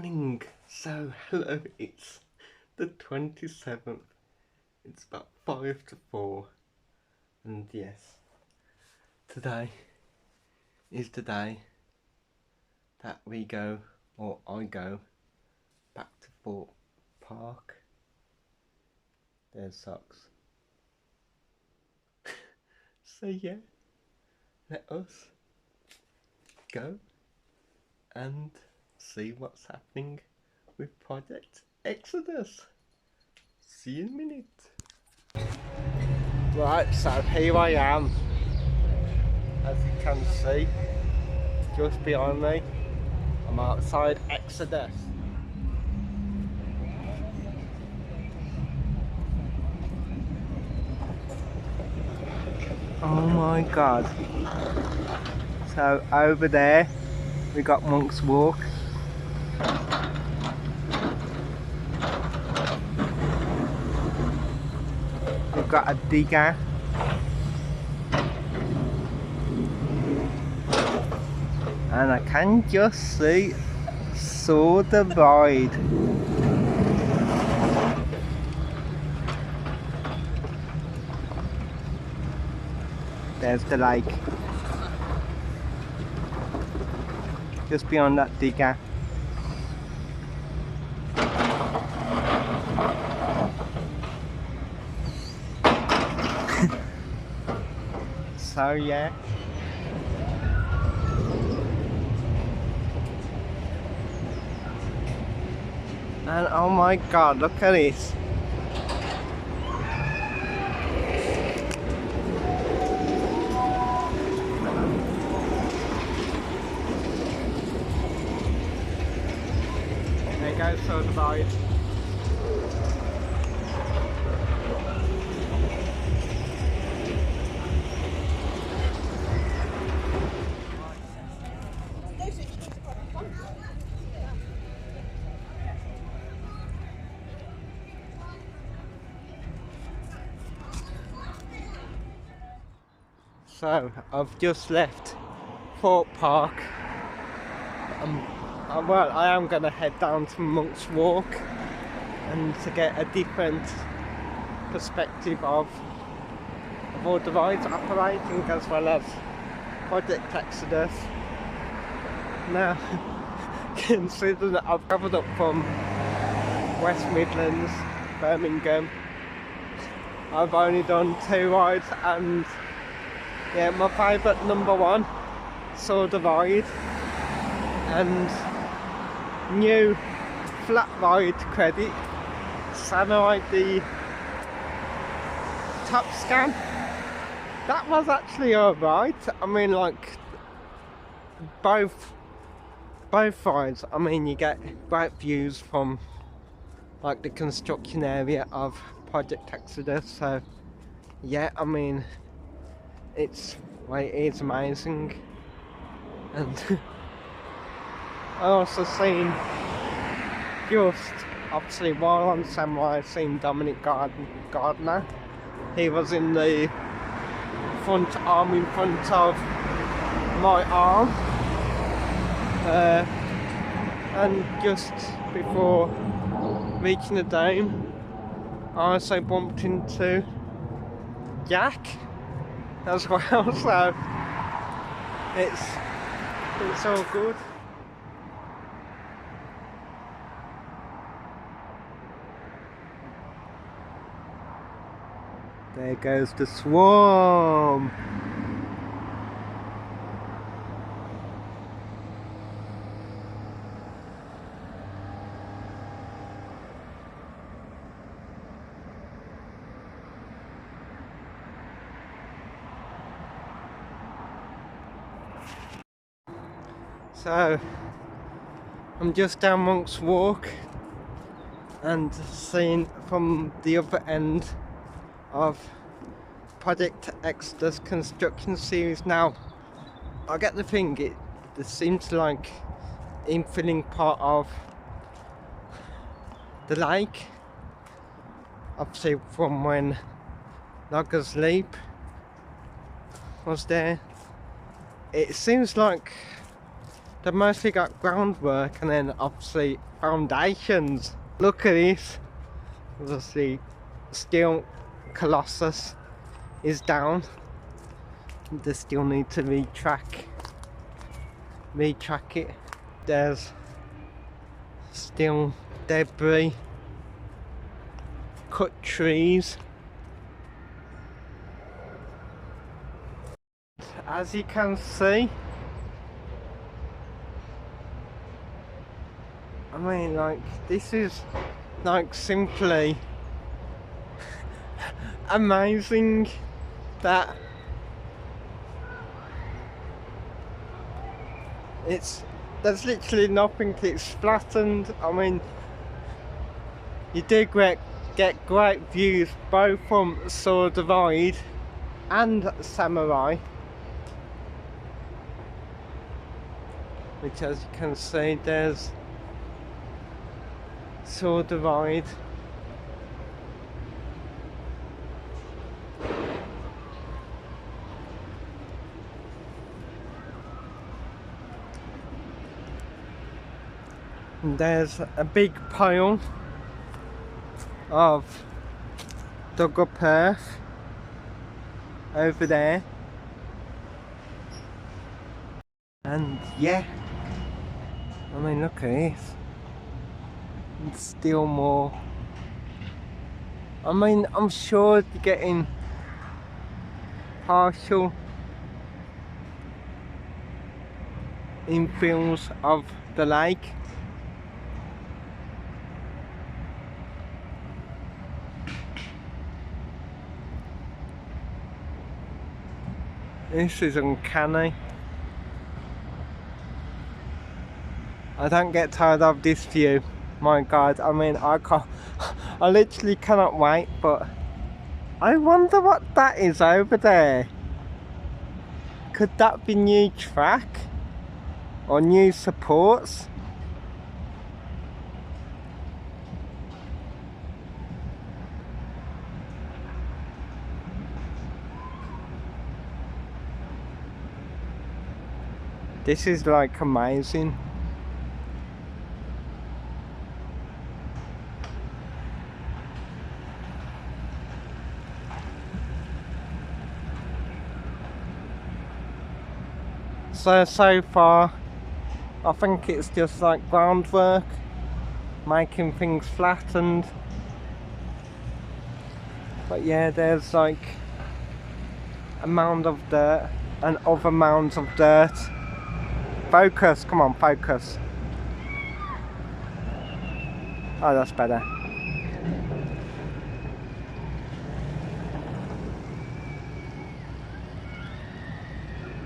morning. So hello, it's the 27th. It's about 5 to 4. And yes, today is the day that we go, or I go, back to Thorpe Park. There's socks. So yeah, let us go and see what's happening with Project Exodus. See you in a minute. Right, so here I am. As you can see, just behind me, I'm outside Exodus. Oh my god. So over there we got Monk's Walk. We've got a digger. And I can just see the ride. There's the lake. Just beyond that digger. So yeah. And oh my god, look at this. There goes so the ride. So I've just left Thorpe Park. Well, I am going to head down to Monk's Walk and to get a different perspective of all the rides operating, as well as Project Exodus. Now, considering that I've travelled up from West Midlands, Birmingham, I've only done 2 rides, and yeah, my favourite number 1, saw the ride, and new flat ride credit, Samurai the top scan. That was actually alright. I mean, like both rides, I mean, you get great views from like the construction area of Project Exodus, so yeah, I mean, it's amazing. And I also seen, just obviously while on Samurai, I seen Dominic Gardner. He was in the front arm in front of my arm, and just before reaching the dome I also bumped into Jack as well, so it's all good. There goes the swarm. So I'm just down Monk's Walk and seeing from the other end of Project Exodus construction series. Now I get the thing, it seems like infilling part of the lake, obviously from when Logger's Leap was there. It seems like They've mostly got groundwork and then obviously foundations. Look at this. Obviously, steel colossus is down. They still need to retrack it. There's still debris, cut trees. As you can see, I mean, like, this is like simply amazing that there's literally nothing, it's flattened. I mean, you do get great views both from Sword Divide and Samurai, which, as you can see, there's Sword Divide. And there's a big pile of dug up earth over there, and yeah, I mean, look at this. And still more. I mean, I'm sure you're getting partial infills of the lake. This is uncanny. I don't get tired of this view. My God, I mean, I literally cannot wait, but I wonder what that is over there. Could that be new track? Or new supports? This is like amazing. So far, I think it's just like groundwork, making things flattened. But yeah, there's like a mound of dirt and other mounds of dirt. Focus, come on, focus. Oh, that's better.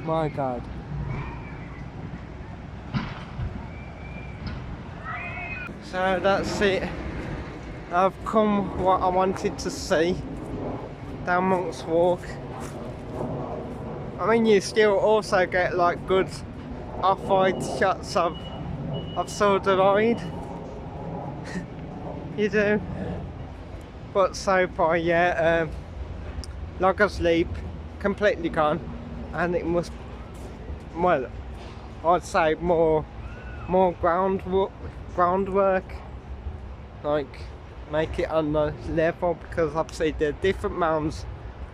My God. So that's it. I've come what I wanted to see down Monk's Walk. I mean, you still also get like good off-wide shots of Sword Divide. You do. But so far, yeah, Logger's Leap completely gone, and it must, well, I'd say more groundwork, like make it on the level, because obviously there are different mounds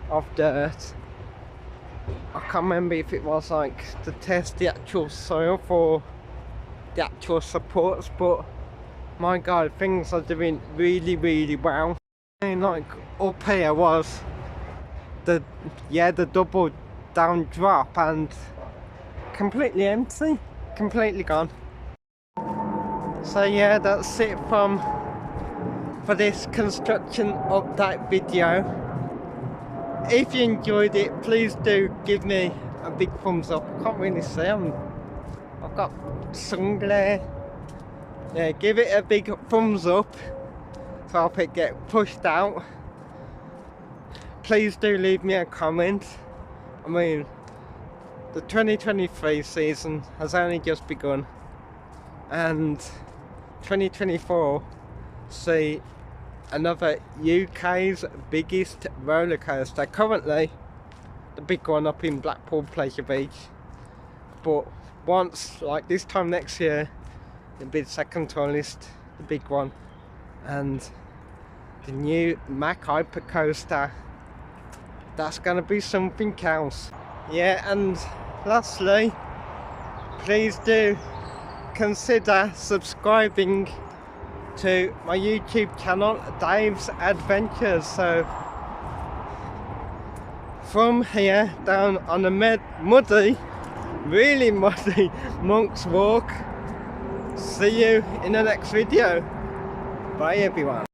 of dirt. I can't remember if it was like to test the actual soil for the actual supports, but my God, things are doing really well. And like up here was the double down drop, and completely empty, completely gone. So yeah, that's it for this construction update video. If you enjoyed it, please do give me a big thumbs up. I can't really see, I've got sun glare. Yeah, give it a big thumbs up to help it get pushed out. Please do leave me a comment. I mean, the 2023 season has only just begun, and 2024 see another UK's biggest roller coaster. Currently the big one up in Blackpool Pleasure Beach, but once, like this time next year, it'll be the second tallest, the big one, and the new Mack Hyper Coaster. That's gonna be something else. Yeah, and lastly, please do consider subscribing to my YouTube channel, Dave's Adventures. So from here down on the muddy, really muddy Monk's Walk. See you in the next video. Bye everyone.